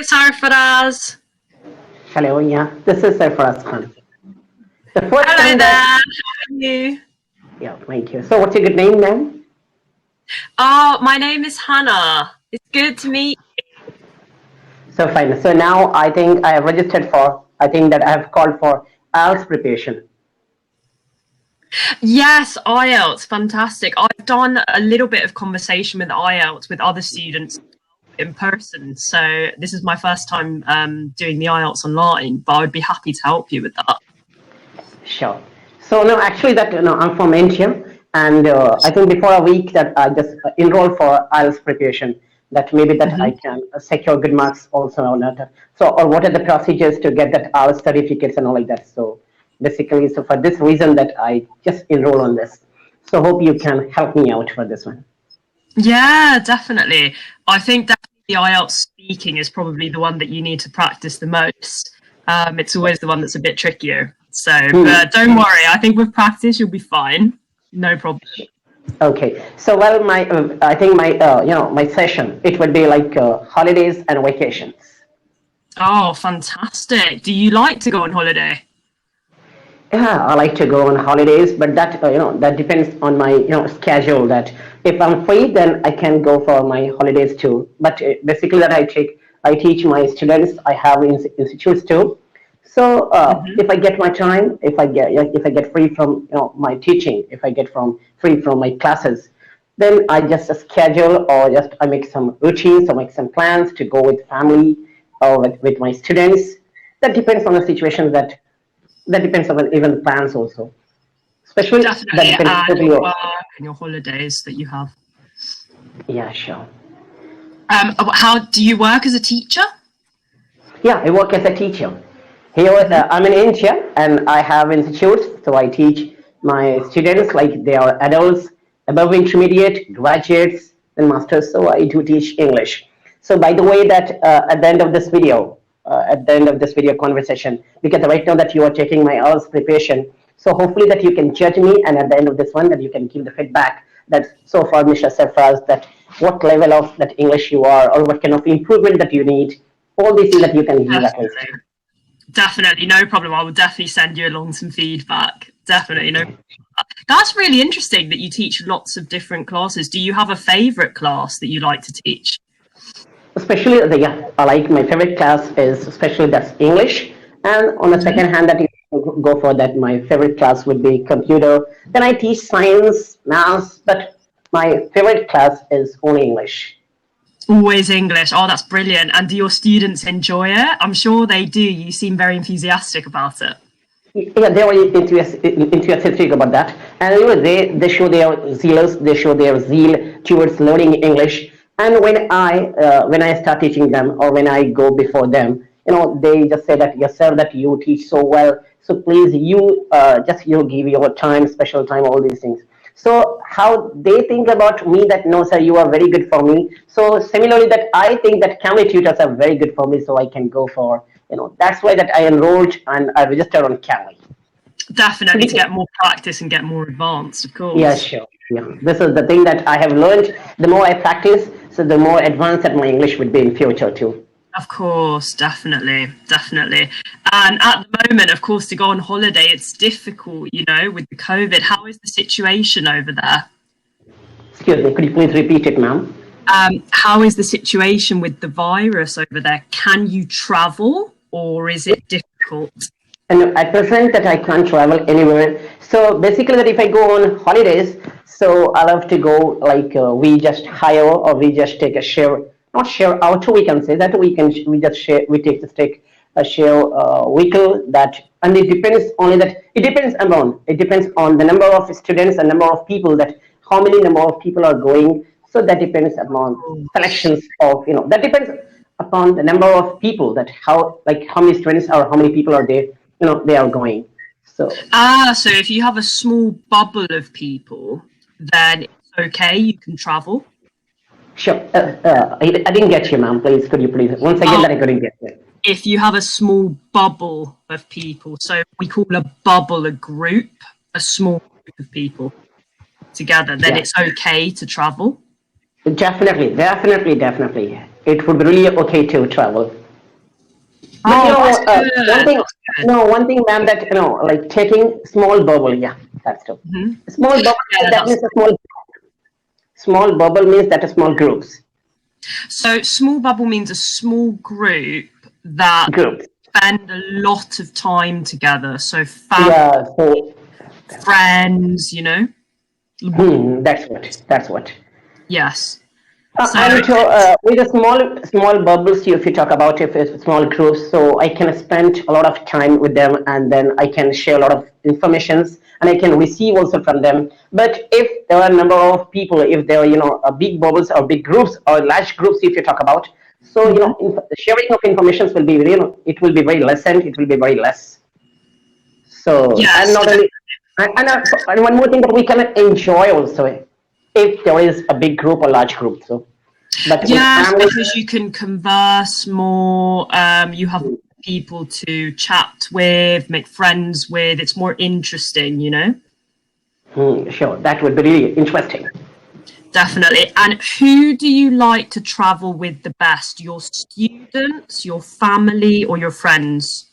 Sarfaraz. Hello, yeah, this is Sarfaraz Khan. The first Hello time there. that, How are you? yeah, thank you. So, what's your good name, ma'am? Oh, my name is Hannah. It's good to meet So, fine. So, now I think I have registered for, I think that I have called for IELTS preparation. you. Yes, Ielts, fantastic. I've done a little bit of conversation with Ielts with other students in person. So this is my first time doing the Ielts online, but I would be happy to help you with that. Sure. So, no, actually, that, I'm from India, and I think before a week that I just enrolled for IELTS preparation. That maybe that I Mhm. can secure good marks also on that. So, or what are the procedures to get that IELTS certificates and all like that. So, basically, so for this reason that I just enroll on this. So, hope you can help me out for this one. Yeah, definitely. I think definitely the IELTS speaking is probably the one that you need to practice the most. It's always the one that's a bit trickier. So, Hmm. but don't worry. I think with practice you'll be fine. No problem. Okay. So, well, my I think my my session it would be like holidays and vacations. Oh, fantastic. Do you like to go on holiday? Yeah, I like to go on holidays, but that that depends on my schedule. That if I'm free, then I can go for my holidays too. But basically, that I teach my students. I have institutes too. So Hmm. if I get my time, if I get free from my teaching, if I get from free from my classes, then I just schedule or just I make some routines or make some plans to go with family or with my students. That depends on the situation that depends on even the plans also. Especially that Definitely. depends And totally your on. work and your holidays that you have. Yeah, sure. How do you work as a teacher? Yeah, I work as a teacher. Here, Hmm. I'm in India and I have institutes, so I teach my students like they are adults, above intermediate, graduates, and masters. So I do teach English. So by the way, that at the end of this video, at the end of this video conversation, because right now that you are taking my hours preparation, so hopefully that you can judge me, and at the end of this one, that you can give the feedback that so far, Mr. Sefras, that what level of that English you are, or what kind of improvement that you need, all these things that you can give at least. Definitely. Definitely. No problem. I will definitely send you along some feedback. Definitely. No. Okay. That's really interesting that you teach lots of different classes. Do you have a favorite class that you like to teach? Especially the yeah, I like my favorite class is especially that's English, and on the Mhm. second hand that you go for that my favorite class would be computer. Then I teach science, maths, but my favorite class is only English. Always English. Oh, that's brilliant. And do your students enjoy it? I'm sure they do. You seem very enthusiastic about it. Yeah, they were enthusiastic about that, and they show their zealous, they show their zeal towards learning English. And when I start teaching them, or when I go before them, they just say that yes, sir, that you teach so well. So please, you just give your time, special time, all these things. So how they think about me that no, sir, you are very good for me. So similarly, that I think that Cambly tutors are very good for me, so I can go for that's why that I enrolled and I registered on Cambly. So Definitely to because, get more practice and get more advanced, of yeah, course. sure. Yeah, this is the thing that I have learned. The more I practice, so the more advanced that my English would be in future too. Of course, definitely, definitely. And at the moment, of course, to go on holiday, it's difficult, with the COVID. How is the situation over there? Excuse me, could you please repeat it, ma'am? How is the situation with the virus over there? Can you travel or is it difficult? And at present that I can't travel anywhere. So basically that if I go on holidays, so I love to go like we just hire or we just take a share, not share auto, we can say that we just share, we take a share vehicle that, and it depends only that, it depends on the number of students and number of people that, how many number of people are going. So that depends upon selections of, that depends upon the number of people that how many students or how many people are there they are going. So So if you have a small bubble of people, then it's okay, you can travel. sure. I didn't get you, ma'am. Please, could you please once again Oh, that I couldn't get you. if you have a small bubble of people, so we call a bubble a group, a small group of people together, then Yeah, it's okay to travel. definitely. It would be really okay to travel. But Oh, that's good. one thing, That's good. one thing, ma'am, that like taking small bubble, yeah, that's true. Hmm. Small bubble, Yeah, that that's means a small bubble means that a small groups, so. Small bubble means a small group that groups. spend a lot of time together. So family, Yeah, so friends, that's what. Yes. So And so with a small bubbles, if you talk about if it's small groups, so I can spend a lot of time with them, and then I can share a lot of informations, and I can receive also from them. But if there are a number of people, if there are big bubbles or big groups or large groups, if you talk about, so mhm. the sharing of informations will be it will be very less, and it will be very less. So, and Yes, not only, and one more thing that we can enjoy also if there is a big group or large group. So, but with yes, family, because you can converse more. You have people to chat with, make friends with. It's more interesting. sure, that would be really interesting. Definitely. And who do you like to travel with the best? Your students, your family, or your friends?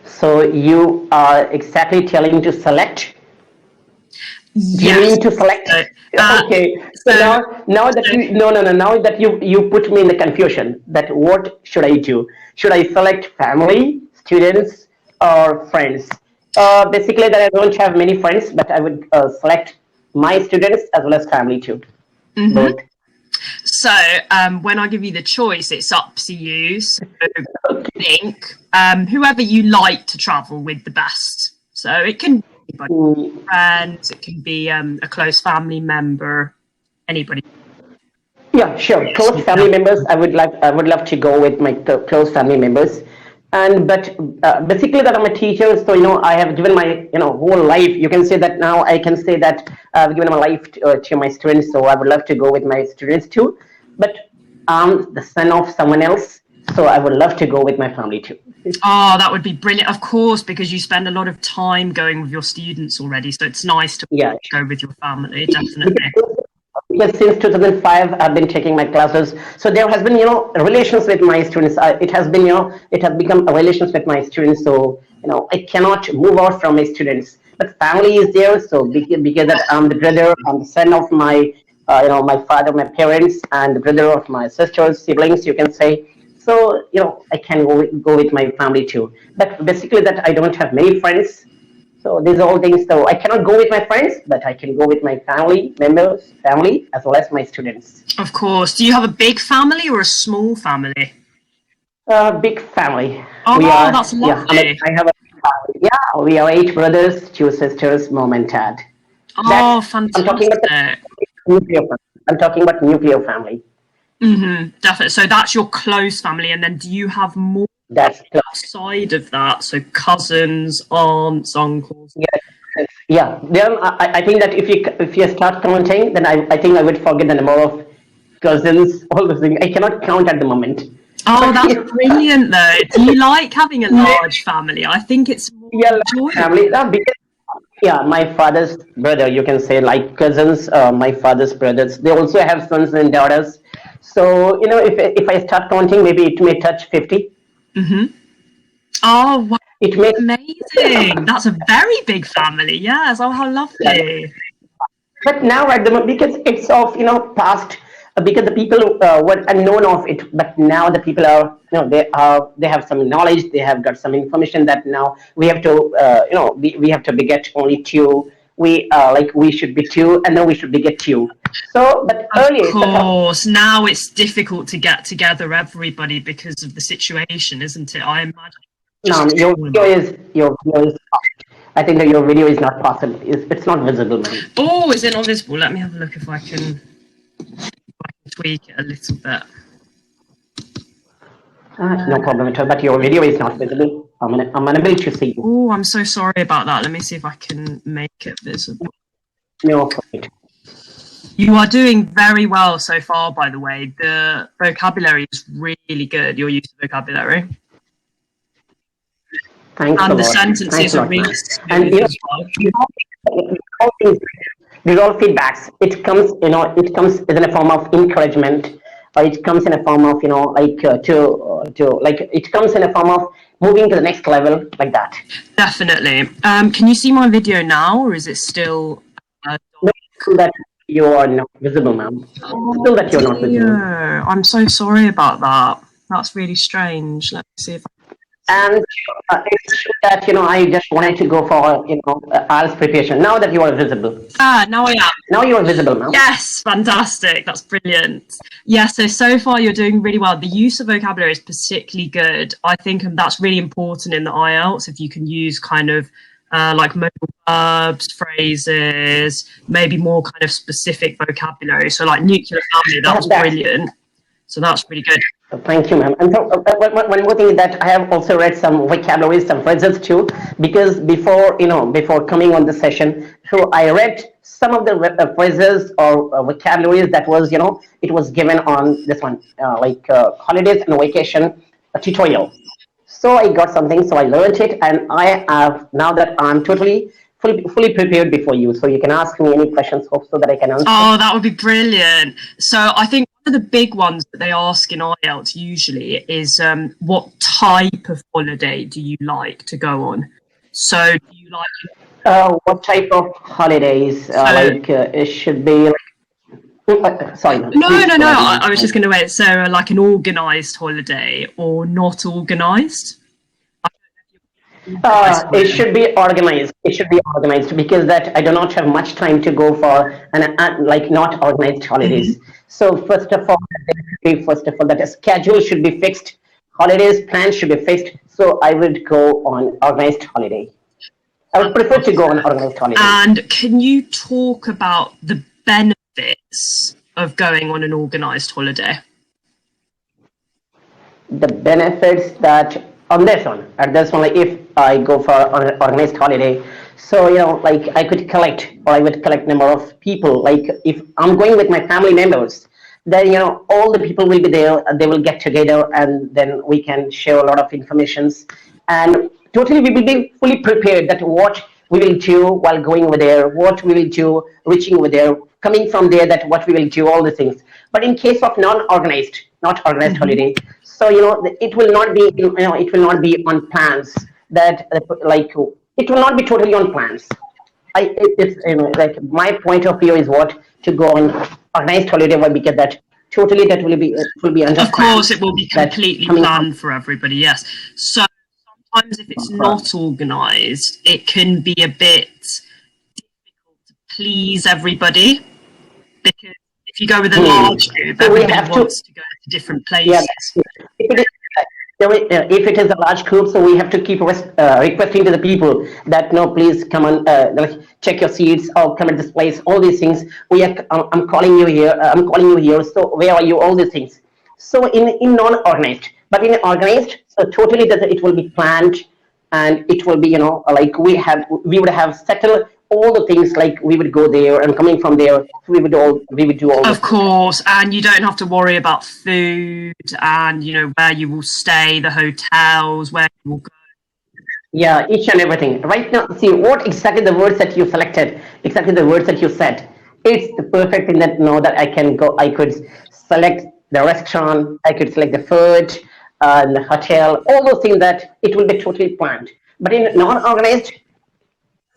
So you are exactly telling to select. Do you Yes. mean to select? So, uh, Okay. So so, now that so you no, now that you put me in the confusion that what should I do? Should I select family, students, or friends? Basically, that I don't have many friends, but I would select my students as well as family too. mhm. Both. So, when I give you the choice, it's up to you. So, think whoever you like to travel with the best. So it can be anybody, Mm, friends, it can be a close family member, anybody. yeah, sure. Close You can family have. members. I would love to go with my close family members. And but basically, that I'm a teacher, so I have given my whole life. You can say that now. I can say that I've given my life to my students. So I would love to go with my students too. But I'm the son of someone else, so I would love to go with my family too. Oh, that would be brilliant, of course, because you spend a lot of time going with your students already. So it's nice to Yeah, go with your family, definitely. because since 2005 I've been taking my classes, so there has been relations with my students. It has been it has become a relations with my students, so I cannot move out from my students, but family is there. So because that I'm the brother, I'm the son of my my father, my parents, and the brother of my sisters, siblings, you can say. So I can go with my family too, but basically that I don't have many friends. So these are all things. So I cannot go with my friends, but I can go with my family members, family as well as my students. Of course. Do you have a big family or a small family? Big family. We Oh, are. that's Yeah, lovely. I have a big family. Yeah, we are 8 brothers, 2 sisters, mom and dad. That's Oh, I'm talking about the fantastic. nuclear family. I'm talking about nuclear family. Definitely. So that's your close family, and then do you have more That's close. outside of that? So cousins, aunts, uncles. Yeah, yeah. Then I think that if you start counting, then I think I would forget the number of cousins, all those things. I cannot count at the moment. Oh, But that's brilliant, though. Do you like having a large family? I think it's more yeah, like family. enjoyable. Because yeah, my father's brother, you can say like cousins. My father's brothers. They also have sons and daughters. So if I start counting, maybe it may touch 50. Oh, wow. It may. Amazing. That's a very big family. Yes. Oh, how Yeah. lovely. But now at the moment, because it's of past, because the people were unknown of it, but now the people are they have some knowledge, they have got some information that now we have to we have to beget only two. We should be two, and then we should beget two. So, but Of earlier it's a tough. course. Now it's difficult to get together everybody because of the situation, isn't it? I imagine just No, a your small amount. video is. I think that your video is not possible. It's not visible, man. Oh, is it not visible? Let me have a look if I can tweak it a little bit. No problem at all. But your video is not visible. I'm unable to see you. Oh, I'm so sorry about that. Let me see if I can make it visible. No problem. You are doing very well so far, by the way. The vocabulary is really good, your use of vocabulary. Thanks a And the lot. Thanks sentences a are lot, really man. And smooth as well. these all feedbacks. It comes in a form of encouragement, it comes in a form of, it comes in a form of moving to the next level, like that. Definitely. Can you see my video now, or is it still? No, that you are not visible, ma'am. Still that you're not visible. I'm so sorry about that. That's really strange. Let me see if And it's true that, I just wanted to go for, IELTS preparation. Now that you are visible. now I am. Now you are visible, ma'am. Yes, fantastic. That's brilliant. Yeah, so far you're doing really well. The use of vocabulary is particularly good. I think that's really important in the IELTS, if you can use kind of like modal verbs, phrases, maybe more kind of specific vocabulary. So like nuclear family, that's brilliant. So that's really good. Thank you, ma'am. And so, one more thing is that I have also read some vocabularies, some phrases too, because before coming on the session, so I read some of the phrases or vocabularies that was, it was given on this one, holidays and vacation tutorial. So I got something, so I learned it, and I have, now that I'm totally fully prepared before you, so you can ask me any questions so that I can answer. Oh, that would be brilliant. So I think one of the big ones that they ask in IELTS usually is what type of holiday do you like to go on? So do you like... what type of holidays? It should be sorry. No. I was just going to wait. So like an organised holiday or not organised? It should be organized. It should be organized, because that I do not have much time to go for not organized holidays. Mm-hmm. So first of all, that a schedule should be fixed. Holidays plans should be fixed. So I would go on organized holiday. I would prefer to go on organized holiday. And can you talk about the benefits of going on an organized holiday? The benefits that at this one, if I go for an organized holiday, so I could collect, or I would collect number of people. Like if I'm going with my family members, then all the people will be there. They will get together, and then we can share a lot of informations, and totally we will be fully prepared that what we will do while going over there, what we will do reaching over there, coming from there, that what we will do, all the things. But in case of not organized mm-hmm. holiday, so it will not be it will not be on plans, that it will not be totally on plans. It's my point of view is what to go on organized holiday, because that totally that will be under. Of course, it will be completely planned for everybody. Yes. So sometimes if it's not organised, it can be a bit difficult to please everybody, because if you go with a large group, everybody wants to go to different places. Yeah. If it is a large group, so we have to keep requesting to the people that no, please come on, check your seats, or come at this place. All these things. I'm calling you here. So where are you? All these things. So in non-organized, but in organized, so totally that it will be planned, and it will be we would have settled all the things, like we would go there, and coming from there we would do all. Of course, and you don't have to worry about food and where you will stay, the hotels, where you will go. Yeah, each and everything. Right now, see what exactly the words that you selected, exactly the words that you said. It's the perfect thing that that I can go. I could select the restaurant, I could select the food, the hotel, all those things, that it will be totally planned. But in non-organized,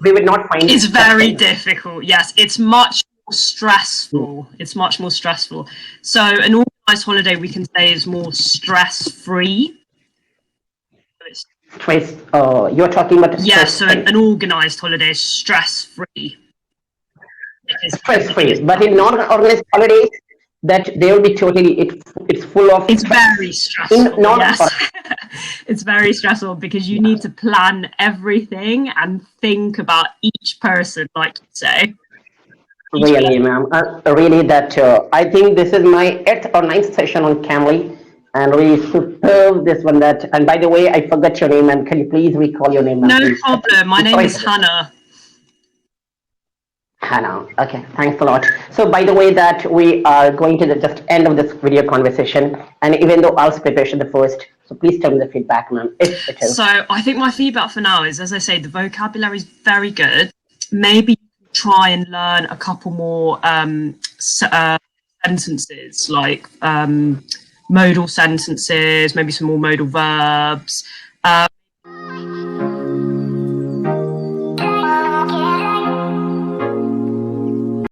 we would not find. It's very difficult. Yes, it's much more stressful. It's much more stressful. So an organised holiday, we can say, is more stress-free. Stress. You're talking about. Yeah. So an organised holiday is stress-free. Stress-free, but in non-organized holidays, that they will be totally. It's full of. It's very stressful. Yes. It's very stressful, because you need to plan everything and think about each person, like you say. Really, ma'am. Really, that I think this is my 8th or 9th session on Cambly, and really superb this one. That, and by the way, I forgot your name, and can you please recall your name? No problem. My name is Hannah. Hannah. Okay, thanks a lot. So by the way, that we are going to the just end of this video conversation, and even though I'll preparation the first, so please tell me the feedback, ma'am. So I think my feedback for now is, as I say, the vocabulary is very good. Maybe try and learn a couple more sentences, like modal sentences, maybe some more modal verbs.